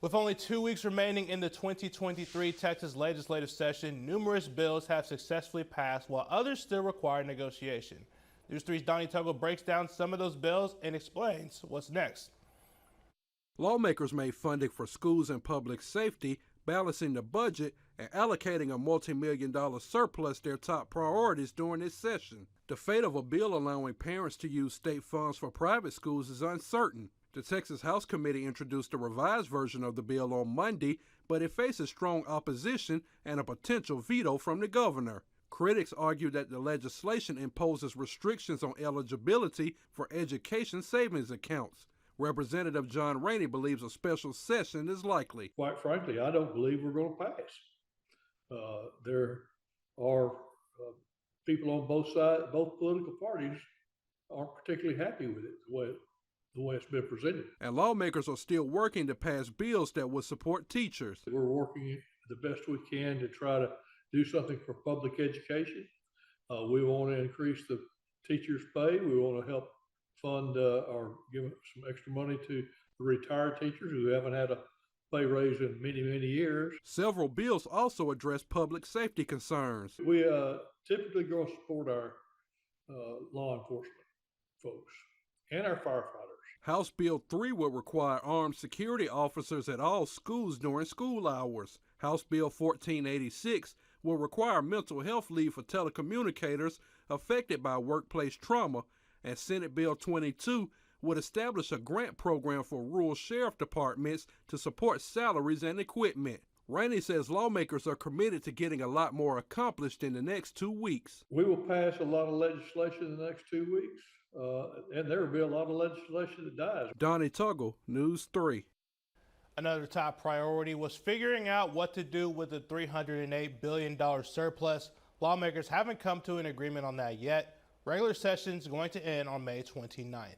With only 2 weeks remaining in the 2023 Texas legislative session, numerous bills have successfully passed while others still require negotiation. News 3's Donnie Tuggle breaks down some of those bills and explains what's next. Lawmakers made funding for schools and public safety, balancing the budget, and allocating a multi-million-dollar surplus their top priorities during this session. The fate of a bill allowing parents to use state funds for private schools is uncertain. The Texas House Committee introduced a revised version of the bill on Monday, but it faces strong opposition and a potential veto from the governor. Critics argue that the legislation imposes restrictions on eligibility for education savings accounts. Representative John Raney believes a special session is likely. Quite frankly, I don't believe we're going to pass. There are people on both sides, both political parties, aren't particularly happy with it the way it's been presented. And lawmakers are still working to pass bills that would support teachers. We're working the best we can to try to do something for public education. We want to increase the teachers' pay. We want to help fund or give some extra money to the retired teachers who haven't had a pay raise in many, many years. Several bills also address public safety concerns. We typically go support our law enforcement folks and our firefighters. House Bill 3 would require armed security officers at all schools during school hours. House Bill 1486 will require mental health leave for telecommunicators affected by workplace trauma, and Senate Bill 22 would establish a grant program for rural sheriff departments to support salaries and equipment. Raney says lawmakers are committed to getting a lot more accomplished in the next 2 weeks. We will pass a lot of legislation in the next 2 weeks, and there will be a lot of legislation that dies. Donnie Tuggle, News 3. Another top priority was figuring out what to do with the $308 billion surplus. Lawmakers haven't come to an agreement on that yet. Regular session is going to end on May 29th.